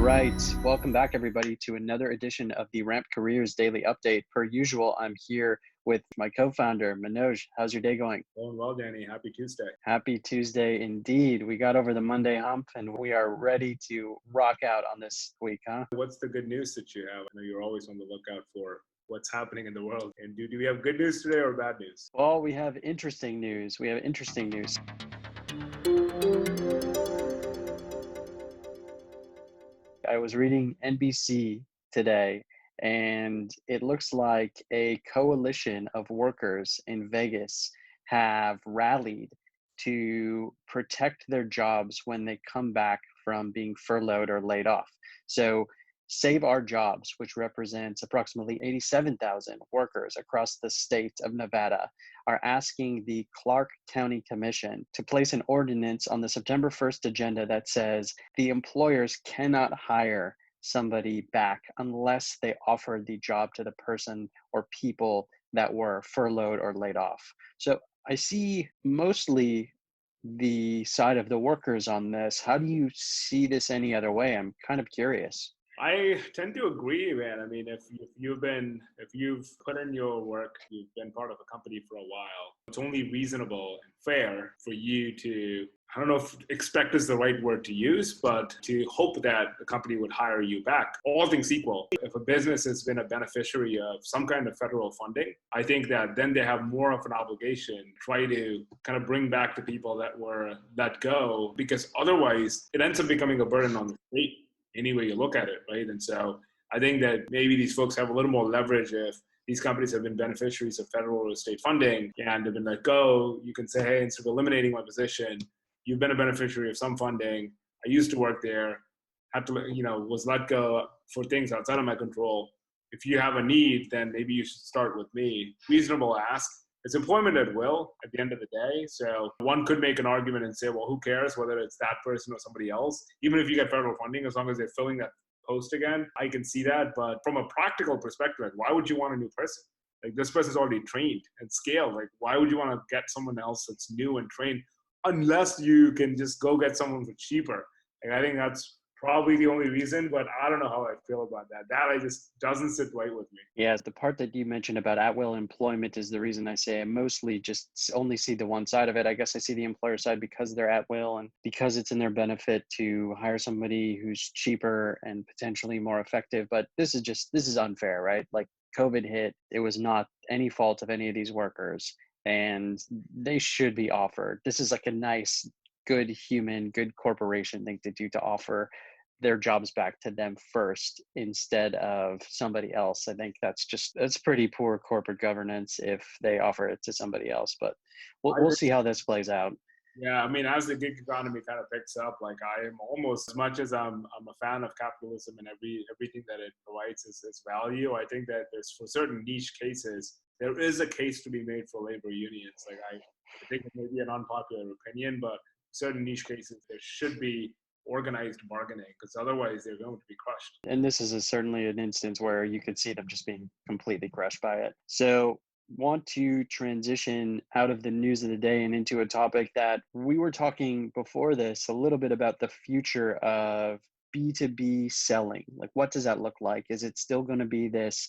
right. Welcome back, everybody, to another edition of the Ramp Careers Daily Update. Per usual, I'm here with my co-founder, Manoj. How's your day going? Going well, Danny. Happy Tuesday. Happy Tuesday indeed. We got over the Monday hump and we are ready to rock out on this week, huh? What's the good news that you have? I know you're always on the lookout for what's happening in the world. And do we have good news today or bad news? Well, we have interesting news. I was reading NBC today, and it looks like a coalition of workers in Vegas have rallied to protect their jobs when they come back from being furloughed or laid off. So Save Our Jobs, which represents approximately 87,000 workers across the state of Nevada, are asking the Clark County Commission to place an ordinance on the September 1st agenda that says the employers cannot hire somebody back unless they offer the job to the person or people that were furloughed or laid off. So I see mostly the side of the workers on this. How do you see this any other way? I'm kind of curious. I tend to agree, man. I mean, if you've put in your work, you've been part of a company for a while, it's only reasonable and fair for you to, I don't know if expect is the right word to use, but to hope that the company would hire you back. All things equal, if a business has been a beneficiary of some kind of federal funding, I think that then they have more of an obligation to try to kind of bring back the people that were let go, because otherwise it ends up becoming a burden on the state. Any way you look at it, right? And so I think that maybe these folks have a little more leverage if these companies have been beneficiaries of federal or state funding and have been let go. You can say, hey, instead of eliminating my position, you've been a beneficiary of some funding. I used to work there, had to, was let go for things outside of my control. If you have a need, then maybe you should start with me. Reasonable ask. It's employment at will at the end of the day. So one could make an argument and say, well, who cares whether it's that person or somebody else? Even if you get federal funding, as long as they're filling that post again, I can see that. But from a practical perspective, like, why would you want a new person? Like, this person's already trained and scaled. Like, why would you want to get someone else that's new and trained unless you can just go get someone for cheaper? Like, I think that's probably the only reason, but I don't know how I feel about that. That I just doesn't sit right with me. Yeah, the part that you mentioned about at-will employment is the reason I say I mostly just only see the one side of it. I guess I see the employer side because they're at will and because it's in their benefit to hire somebody who's cheaper and potentially more effective. But this is unfair, right? Like, COVID hit, it was not any fault of any of these workers, and they should be offered. This is like a nice, good human, good corporation thing to do, to offer their jobs back to them first instead of somebody else. I think that's pretty poor corporate governance if they offer it to somebody else, but we'll see how this plays out. Yeah, I mean, as the gig economy kind of picks up, like, I am almost, as much as I'm a fan of capitalism and everything that it provides is value, I think that there's, for certain niche cases, there is a case to be made for labor unions. Like, I think it may be an unpopular opinion, but certain niche cases, there should be organized bargaining, because otherwise they're going to be crushed. And this is certainly an instance where you could see them just being completely crushed by it. So want to transition out of the news of the day and into a topic that we were talking before this a little bit about, the future of B2B selling. Like, what does that look like? Is it still going to be this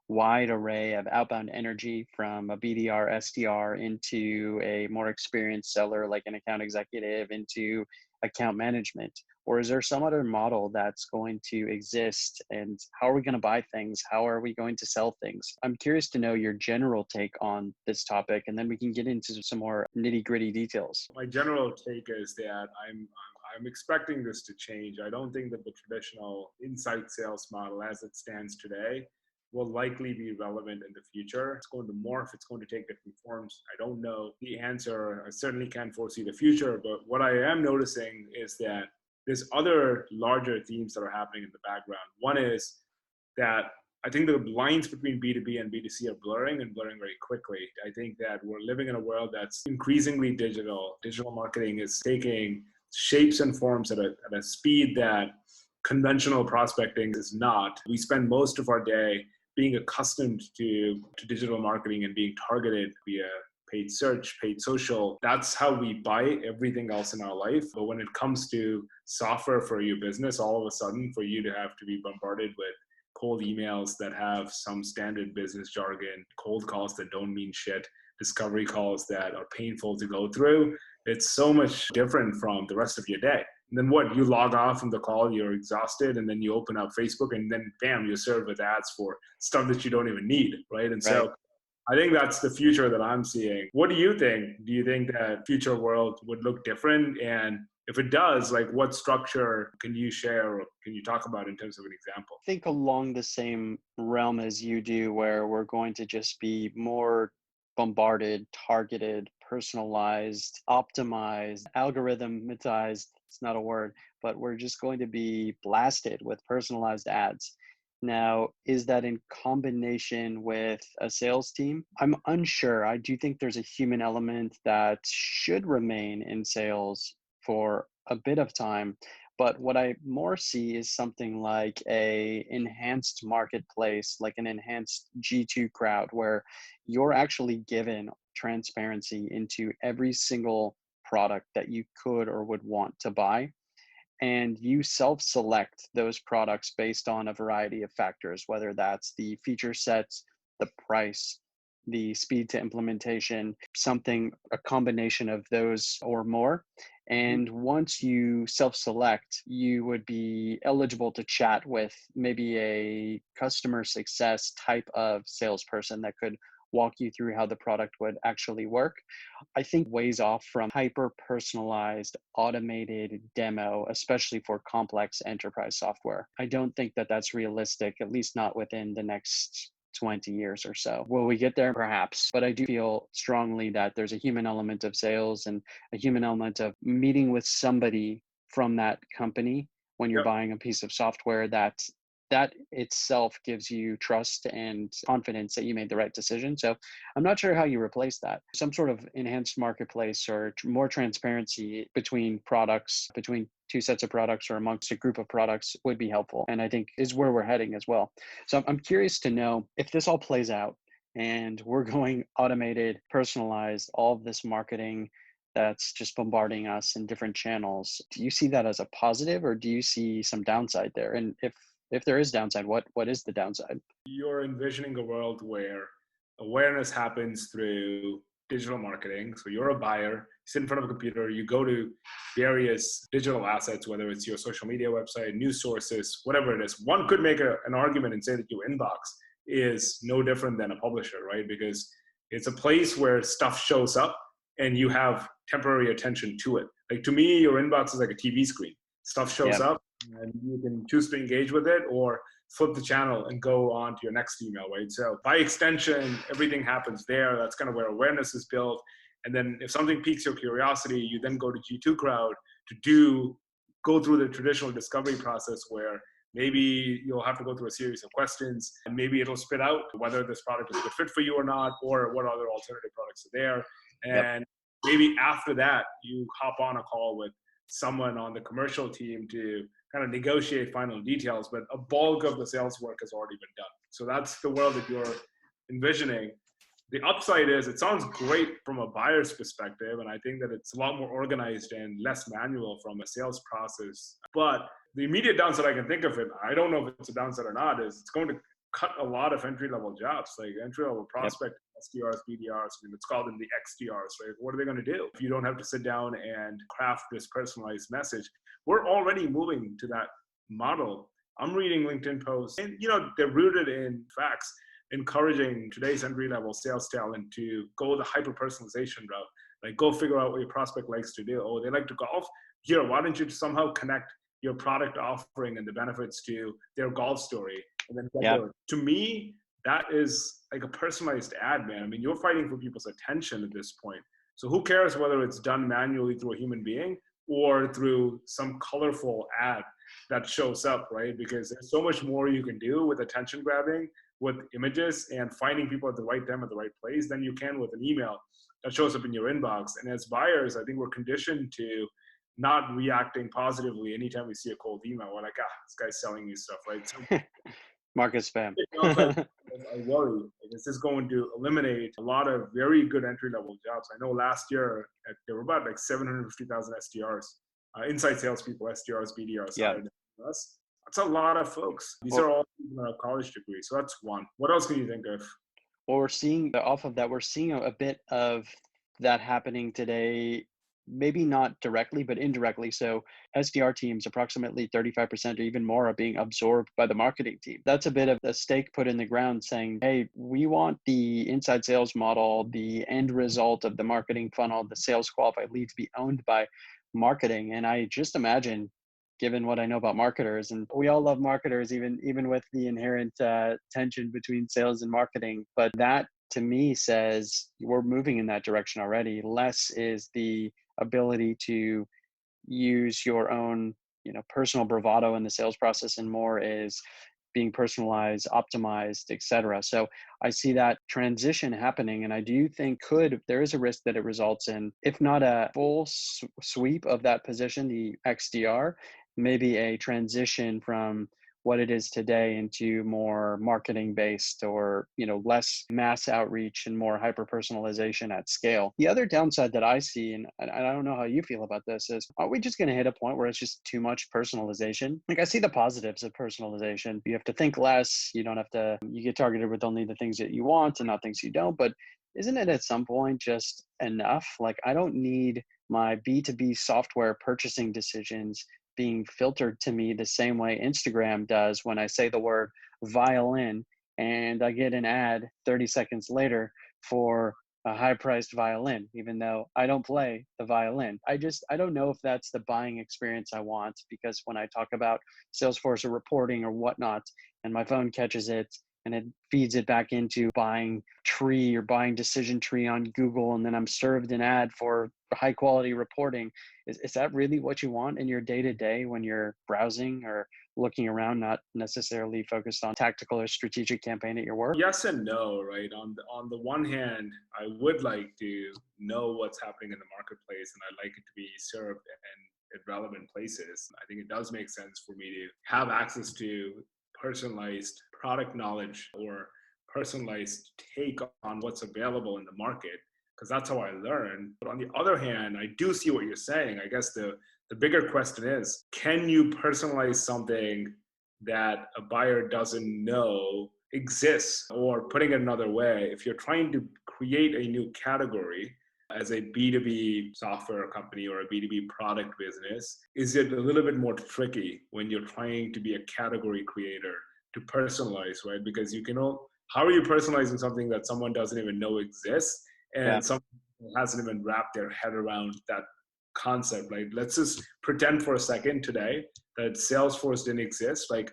wide array of outbound energy from a BDR, SDR into a more experienced seller like an account executive into account management? Or is there some other model that's going to exist? And how are we going to buy things? How are we going to sell things? I'm curious to know your general take on this topic, and then we can get into some more nitty-gritty details. My general take is that I'm expecting this to change. I don't think that the traditional inside sales model as it stands today will likely be relevant in the future. It's going to morph. It's going to take different forms. I don't know the answer. I certainly can't foresee the future, but what I am noticing is that there's other larger themes that are happening in the background. One is that I think the lines between B2B and B2C are blurring and blurring very quickly. I think that we're living in a world that's increasingly digital. Digital marketing is taking shapes and forms at a speed that conventional prospecting is not. We spend most of our day being accustomed to digital marketing and being targeted via paid search, paid social. That's how we buy everything else in our life. But when it comes to software for your business, all of a sudden for you to have to be bombarded with cold emails that have some standard business jargon, cold calls that don't mean shit, discovery calls that are painful to go through, it's so much different from the rest of your day. And then what? You log off from the call, you're exhausted, and then you open up Facebook, and then bam, you're served with ads for stuff that you don't even need, right? And so I think that's the future that I'm seeing. What do you think? Do you think that future world would look different? And if it does, like what structure can you share or can you talk about in terms of an example? I think along the same realm as you do, where we're going to just be more bombarded, targeted, personalized, optimized, algorithmized. It's not a word, but we're just going to be blasted with personalized ads. Now, is that in combination with a sales team? I'm unsure. I do think there's a human element that should remain in sales for a bit of time. But what I more see is something like a enhanced marketplace, like an enhanced G2 crowd, where you're actually given transparency into every single product that you could or would want to buy, and you self-select those products based on a variety of factors, whether that's the feature sets, the price, the speed to implementation, something, a combination of those or more. And once you self-select, you would be eligible to chat with maybe a customer success type of salesperson that could walk you through how the product would actually work. I think ways off from hyper personalized automated demo, especially for complex enterprise software. I don't think that that's realistic, at least not within the next 20 years or so. Will we get there? Perhaps. But I do feel strongly that there's a human element of sales and a human element of meeting with somebody from that company when you're Yep. buying a piece of software that itself gives you trust and confidence that you made the right decision. So I'm not sure how you replace that. Some sort of enhanced marketplace or more transparency between products, between two sets of products or amongst a group of products would be helpful. And I think is where we're heading as well. So I'm curious to know if this all plays out and we're going automated, personalized, all of this marketing that's just bombarding us in different channels. Do you see that as a positive or do you see some downside there? And if there is downside, what is the downside? You're envisioning a world where awareness happens through digital marketing. So you're a buyer, you sit in front of a computer, you go to various digital assets, whether it's your social media website, news sources, whatever it is. One could make an argument and say that your inbox is no different than a publisher, right? Because it's a place where stuff shows up and you have temporary attention to it. Like to me, your inbox is like a TV screen. Stuff shows up and you can choose to engage with it or flip the channel and go on to your next email, right? So by extension, everything happens there. That's kind of where awareness is built. And then if something piques your curiosity, you then go to G2 Crowd to go through the traditional discovery process where maybe you'll have to go through a series of questions and maybe it'll spit out whether this product is a good fit for you or not, or what other alternative products are there. And maybe after that, you hop on a call with someone on the commercial team to kind of negotiate final details, but a bulk of the sales work has already been done. So that's the world that you're envisioning. The upside is it sounds great from a buyer's perspective, and I think that it's a lot more organized and less manual from a sales process. But the immediate downside I can think of it, I don't know if it's a downside or not, is it's going to cut a lot of entry-level jobs, like entry-level prospect, SDRs, BDRs, I mean, it's called in the XDRs, right? What are they going to do if you don't have to sit down and craft this personalized message? We're already moving to that model. I'm reading LinkedIn posts, and they're rooted in facts, encouraging today's entry-level sales talent to go the hyper-personalization route. Like, go figure out what your prospect likes to do. Oh, they like to golf? Here, why don't you somehow connect your product offering and the benefits to their golf story? And then get there. To me, that is like a personalized ad, man. I mean, you're fighting for people's attention at this point. So who cares whether it's done manually through a human being or through some colorful ad that shows up, right? Because there's so much more you can do with attention grabbing, with images and finding people at the right time at the right place than you can with an email that shows up in your inbox. And as buyers, I think we're conditioned to not reacting positively anytime we see a cold email. We're like, this guy's selling me stuff, right? So Market spam. I worry. Like, is this going to eliminate a lot of very good entry level jobs? I know last year there were about like 750,000 SDRs, inside salespeople, SDRs, BDRs Yeah. hired in the US. That's a lot of folks. These Well, are all people with a college degree. So that's one. What else can you think of? well, we're seeing off of that, we're seeing a bit of that happening today, maybe not directly, but indirectly. So SDR teams, approximately 35% or even more, are being absorbed by the marketing team. That's a bit of a stake put in the ground saying, hey, we want the inside sales model, the end result of the marketing funnel, the sales qualified lead to be owned by marketing. And I just imagine, given what I know about marketers, and we all love marketers, even with the inherent tension between sales and marketing. But that to me says we're moving in that direction already. Less is the ability to use your own, personal bravado in the sales process, and more is being personalized, optimized, etc. So I see that transition happening, and I do think there is a risk that it results in, if not a full sweep of that position, the XDR, maybe a transition from what it is today into more marketing based, or less mass outreach and more hyper personalization at scale. The other downside that I see, and I don't know how you feel about this, is, are we just going to hit a point where it's just too much personalization? Like, I see the positives of personalization. You have to think less. You don't have to, you get targeted with only the things that you want and not things you don't. But isn't it at some point just enough? Like, I don't need my B2B software purchasing decisions being filtered to me the same way Instagram does when I say the word violin and I get an ad 30 seconds later for a high priced violin, even though I don't play the violin. I don't know if that's the buying experience I want, because when I talk about Salesforce or reporting or whatnot, and my phone catches it and it feeds it back into buying tree or buying decision tree on Google, and then I'm served an ad for high quality reporting. Is that really what you want in your day to day when you're browsing or looking around, not necessarily focused on tactical or strategic campaign at your work? Yes and no, right? On the one hand, I would like to know what's happening in the marketplace, and I like it to be served in relevant places. I think it does make sense for me to have access to personalized product knowledge or personalized take on what's available in the market, because that's how I learn. But on the other hand, I do see what you're saying. I guess the bigger question is, can you personalize something that a buyer doesn't know exists? Or putting it another way, if you're trying to create a new category as a B2B software company or a B2B product business, is it a little bit more tricky when you're trying to be a category creator to personalize, right? Because how are you personalizing something that someone doesn't even know exists, Yeah. and someone hasn't even wrapped their head around that concept? Like, let's just pretend for a second today that Salesforce didn't exist. Like,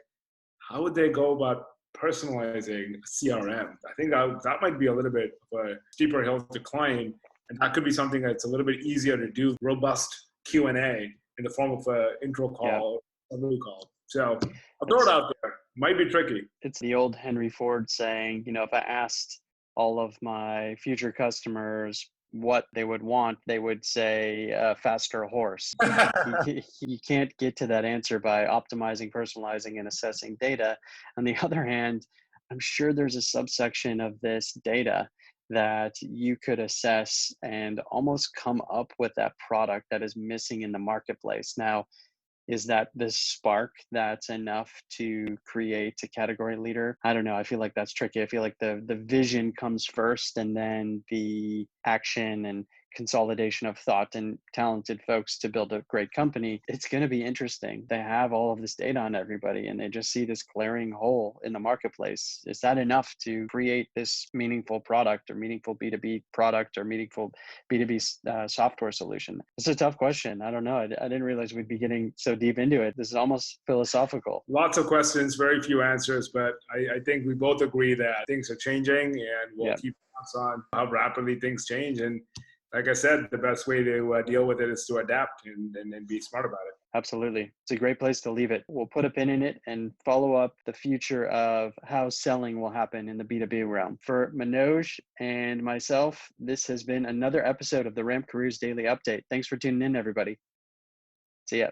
how would they go about personalizing CRM? I think that might be a little bit of a steeper hill to climb, and that could be something that's a little bit easier to do, robust Q&A in the form of an intro call, a summary call. So I'll throw it out there. Might be tricky. It's the old Henry Ford saying, if I asked all of my future customers what they would want, they would say a faster horse. You can't get to that answer by optimizing, personalizing, and assessing data. On the other hand, I'm sure there's a subsection of this data that you could assess and almost come up with that product that is missing in the marketplace. Now, is that the spark that's enough to create a category leader? I don't know. I feel like that's tricky. I feel like the vision comes first, and then the action and consolidation of thought and talented folks to build a great company. It's going to be interesting. They have all of this data on everybody, and they just see this glaring hole in the marketplace. Is that enough to create this meaningful product or meaningful B2B product or meaningful B2B software solution? It's a tough question. I don't know. I didn't realize we'd be getting so deep into it. This is almost philosophical. Lots of questions, very few answers, but I think we both agree that things are changing, and we'll keep tabs on how rapidly things change. And like I said, the best way to deal with it is to adapt and be smart about it. Absolutely. It's a great place to leave it. We'll put a pin in it and follow up the future of how selling will happen in the B2B realm. For Manoj and myself, this has been another episode of the Ramp Careers Daily Update. Thanks for tuning in, everybody. See ya.